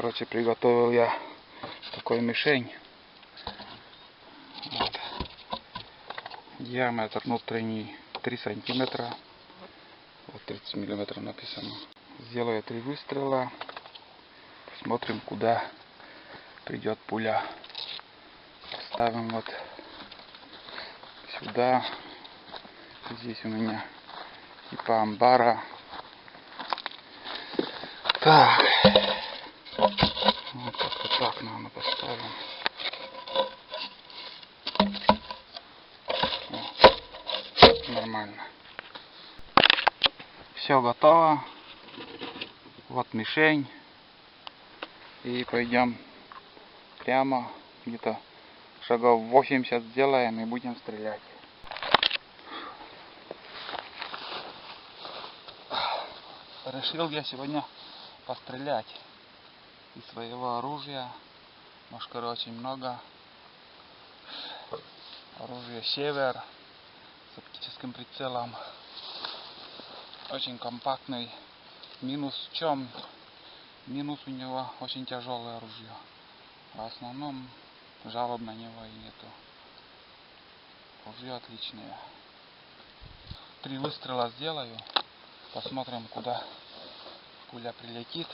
Короче, приготовил я такую мишень. Вот. Диаметр внутренний 3 сантиметра. Вот 30 миллиметров написано. Сделаю 3 выстрела. Посмотрим, куда придет пуля. Ставим вот сюда. Здесь у меня типа амбара. Так. Вот как-то так, наверное, поставим. Нормально. Все готово. Вот мишень. И пойдем прямо где-то шагов 80 сделаем и будем стрелять. Решил я сегодня пострелять из своего оружия. Немножко очень много. Оружие Север с оптическим прицелом. Очень компактный. Минус в чем? Минус у него очень тяжелое оружие. В основном жалоб на него и нету. Оружие отличное. 3 выстрела сделаю. Посмотрим, куда пуля прилетит.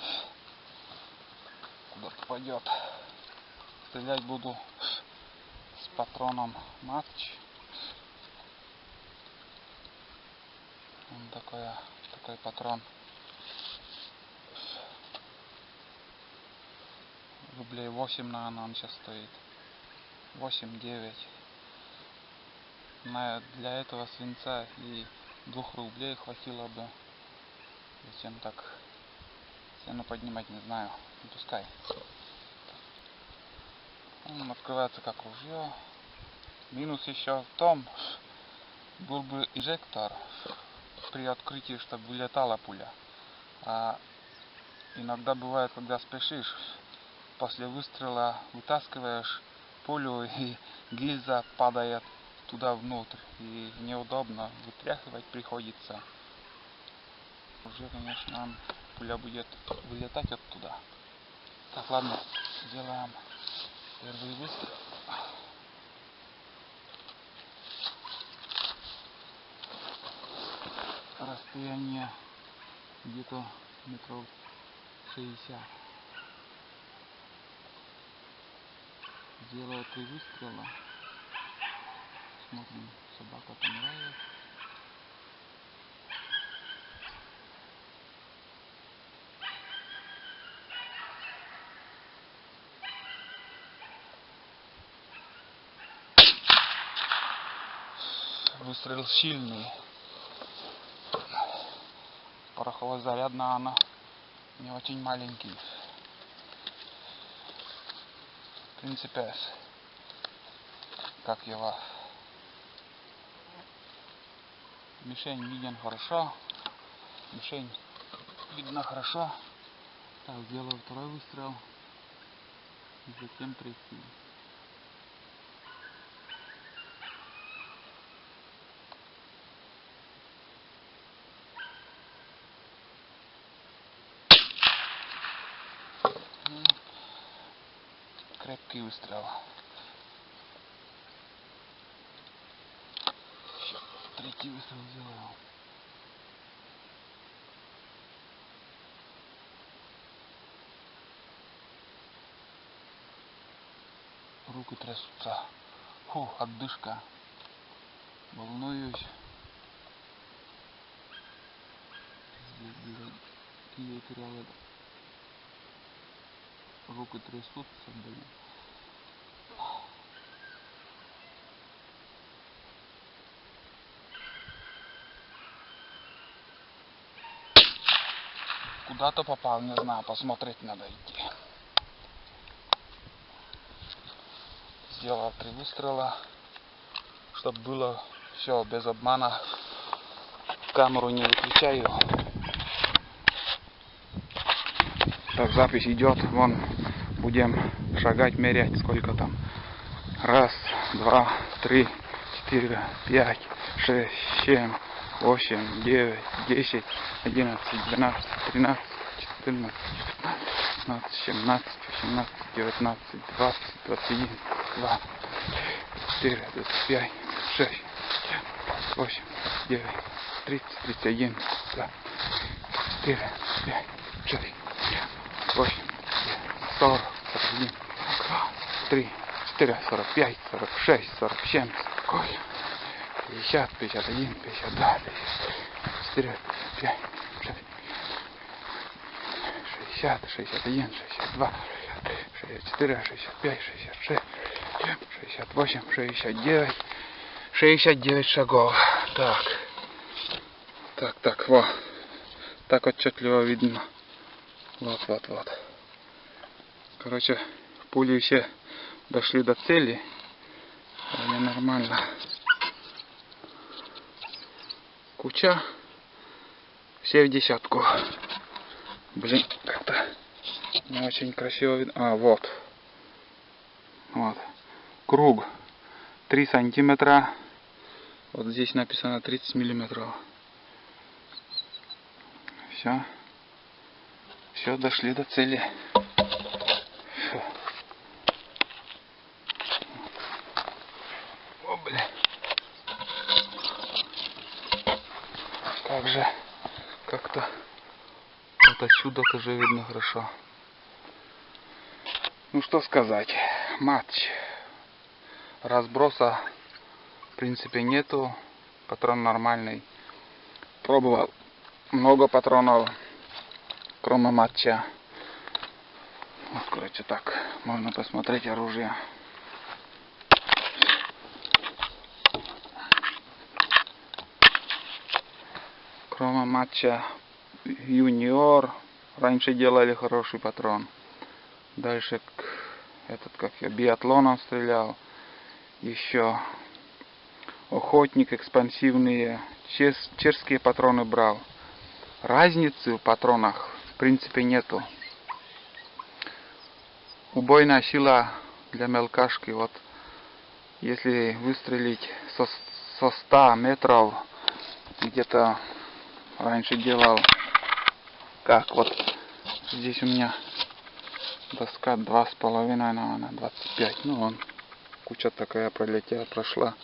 Куда попадет. Стрелять буду с патроном матч. Вот такой патрон. Рублей 8, наверное, он сейчас стоит. 8-9. Для этого свинца и 2 рублей хватило бы. Зачем так цену поднимать, не знаю. Пускай. Он открывается как ружье. Минус еще в том, был бы инжектор при открытии, чтобы вылетала пуля. А иногда бывает, когда спешишь, после выстрела вытаскиваешь пулю и гильза падает туда внутрь. И неудобно, вытряхивать приходится. Уже, конечно, пуля будет вылетать оттуда. Так, ладно, делаем первый выстрел. Расстояние где-то метров 60. Делаю 3 выстрела. Смотрим, собака помирает. Выстрел сильный. Пороховой заряд, она не очень маленький. В принципе, как его мишень виден хорошо. Мишень видно хорошо. Так, сделаю 2-й выстрел. И затем 3-й. Крепкий выстрел. 3-й выстрел сделаю. Руки трясутся. Фу, отдышка. Волнуюсь. Здесь терял. Руки трясутся, блин. Куда-то попал, не знаю, посмотреть надо идти. Сделал 3 выстрела, чтобы было все без обмана. Камеру не выключаю. Так, запись идет. Вон будем шагать, мерять, сколько там. 1, 2, 3, 4, 5, 6, 7, 8, 9, 10, 11, 12, 13, 14, 15, 17, 18, 19, 20, 21, 22, 24, 25, 6, 8, 9, 30, 31, 2, 4, 5, 6, 8, 40, 41, 3, 4, 45, 46, 47, 50, 51, 52, 54, 55, 60, 61, 62, 64, 65, 66, 68, 69, 69 шагов. Так, вот. Так отчетливо видно. Вот. Короче, пули все дошли до цели. Вполне нормально. Куча. Все в десятку. Блин, как-то не очень красиво видно. Вот. Круг 3 сантиметра. Вот здесь написано 30 миллиметров. Все, дошли до цели. О, бля. Как же, как-то вот отсюда тоже видно хорошо. Ну что сказать, матч. Разброса в принципе нету. Патрон нормальный. Пробовал много патронов, кроме матча. Вот, короче, так. Можно посмотреть оружие. Кроме матча Юниор. Раньше делали хороший патрон. Дальше как я биатлоном стрелял. Еще охотник, экспансивные. Чешские патроны брал. Разницы в патронах в принципе нету. Убойная сила для мелкашки. Вот если выстрелить со 100 метров, где-то раньше делал, как вот здесь у меня доска 2,5, наверное, 25. Ну вон, куча такая прошла.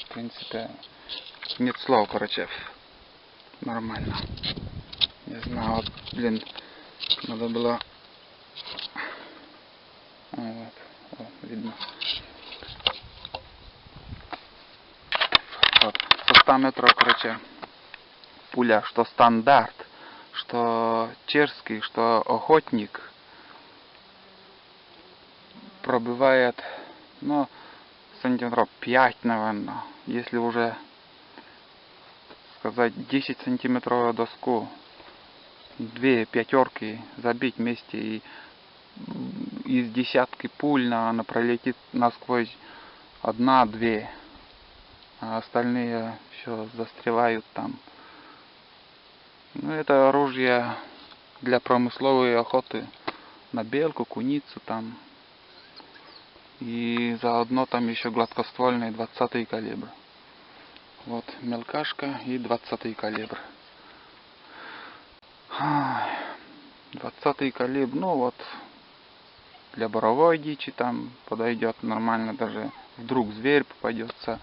В принципе, нет слов, короче. Нормально. Не знаю, вот, блин, надо было... Вот, видно. Вот, со 100 метров, короче, пуля, что стандарт, что чешский, что охотник, пробивает, ну, сантиметров 5, наверное. Если уже сказать 10 сантиметровую доску, 2 пятерки забить вместе, и из десятки пуль она пролетит насквозь 1-2, а остальные все застревают там. Ну, это оружие для промысловой охоты на белку, куницу там. И заодно там еще гладкоствольный 20-й калибр. Вот мелкашка и 20-й калибр. 20-й калибр, ну вот для боровой дичи там подойдет нормально, даже вдруг зверь попадется,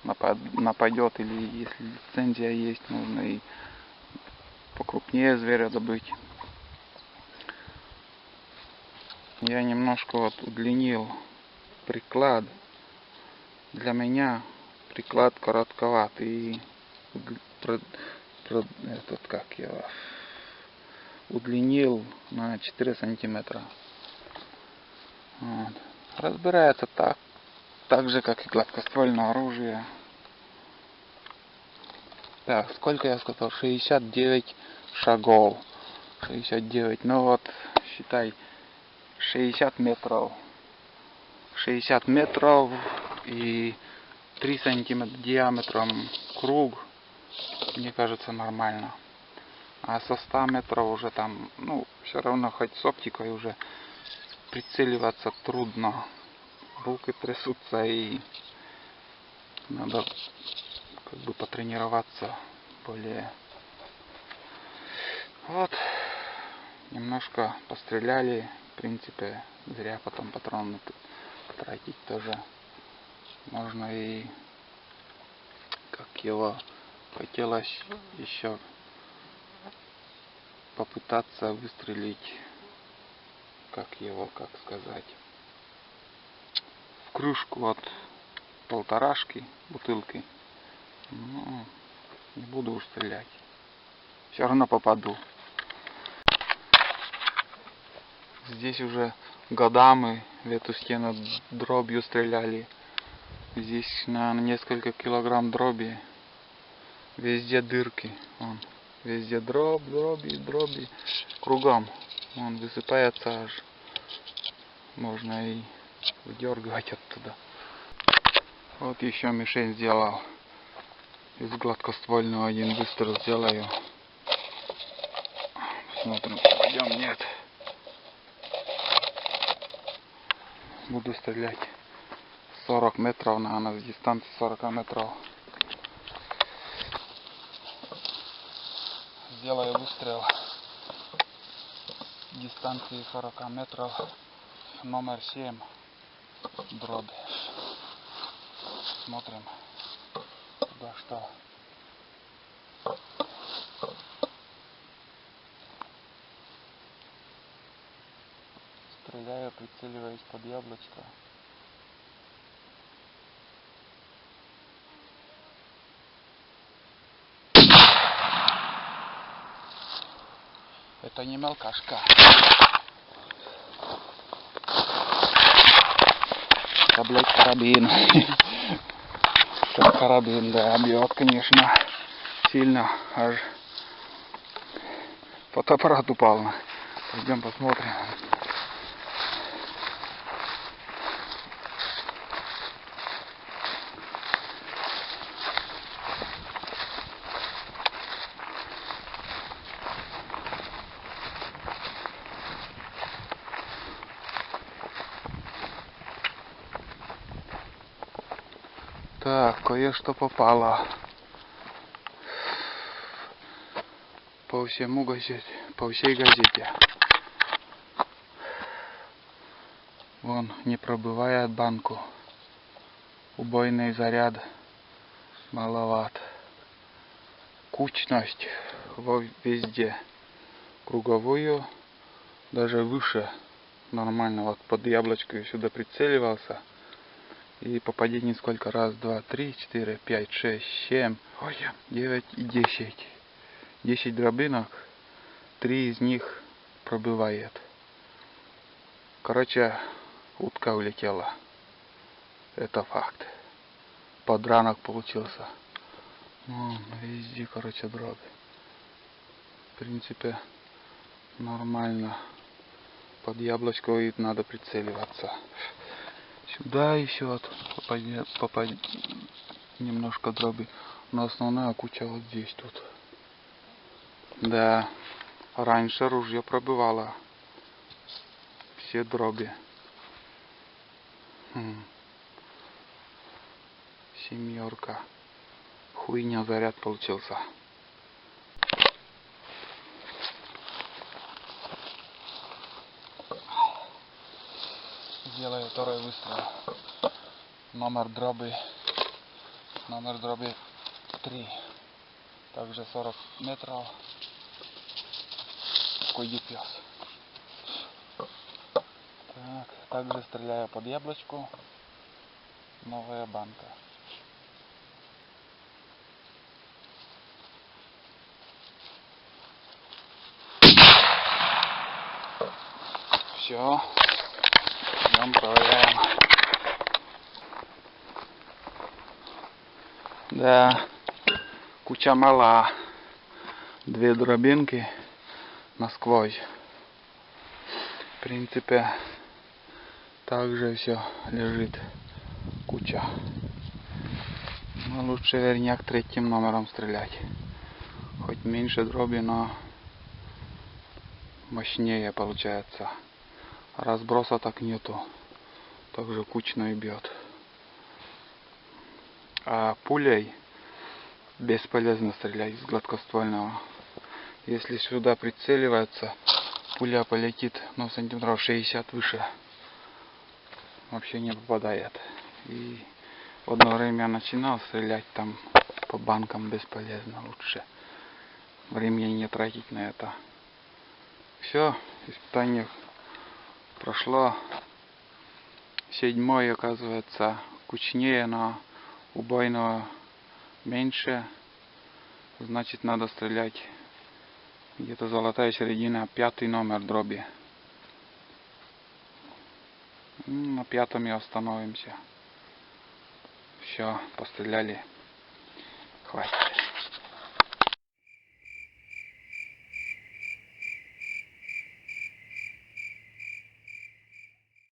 нападет, или если лицензия есть, нужно и покрупнее зверя добыть. Я немножко вот удлинил приклад. Для меня приклад коротковат, и удлинил на 4 сантиметра. Вот. Разбирается так же, как и гладкоствольное оружие. Так, сколько я сказал? 69 шагов. 69. Ну вот, считай, 60 метров. 60 метров и 3 сантиметра диаметром круг. Мне кажется, нормально. А со 100 метров уже там, ну, все равно хоть с оптикой уже прицеливаться трудно. Руки трясутся, и надо как бы потренироваться более. Вот, немножко постреляли, в принципе, зря потом патроны тратить тоже. Можно и, как его, хотелось еще попытаться выстрелить, как сказать, в кружку от полторашки бутылки. Ну, не буду уж стрелять. Все равно попаду. Здесь уже годами в эту стену дробью стреляли. Здесь на несколько килограмм дроби. Везде дырки. Вон. Везде дроби. Кругом. Он высыпается аж. Можно и выдергивать оттуда. Вот еще мишень сделал. Из гладкоствольного один выстрел сделаю. Посмотрим, пойдем, нет. Буду стрелять 40 метров, наверное, с дистанции 40 метров. Сделаю выстрел дистанции 40 метров, номер 7, дробь. Смотрим, куда что. Стреляю, прицеливаясь под яблочко. Это не мелкашка. Это, блядь, карабин. Это карабин, да, бьет, конечно, сильно. Аж фотоаппарат упал. Пойдем посмотрим. Так, кое-что попало. По всему газете, по всей газете. Вон, не пробивает банку. Убойный заряд маловат. Кучность везде. Круговую, даже выше нормально. Вот под яблочко я сюда прицеливался. И попадений сколько? Раз, два, три, 4, 5, 6, 7, 9 и 10. 10 дробинок. 3 из них пробивает. Короче, утка улетела. Это факт. Подранок получился. Везде, короче, дробь. В принципе, нормально. Под яблочко и надо прицеливаться. Сюда еще вот попадет немножко дроби. Но основная куча вот здесь тут. Да, раньше ружье пробивало все дроби. Семерка. Хуйня, заряд получился. Сделаю второй выстрел. Номер дроби 3. Также 40 метров. Какой пес. Так, также стреляю под яблочку. Новая банка. Все. Идем проверяем. Да, куча мала. 2 дробинки насквозь. В принципе, также все лежит. Куча. Но лучше верняк 3-м номером стрелять. Хоть меньше дроби, но мощнее получается. Разброса так нету. Также кучно и бьет. А пулей бесполезно стрелять из гладкоствольного. Если сюда прицеливается, пуля полетит, ну, сантиметров 60 выше. Вообще не попадает. И в одно время я начинал стрелять там по банкам, бесполезно, лучше времени не тратить на это. Все, испытание прошло. 7-й, оказывается, кучнее, но убойного меньше. Значит, надо стрелять где-то золотая середина, 5-й номер дроби. На 5-м и остановимся. Все, постреляли. Хватит.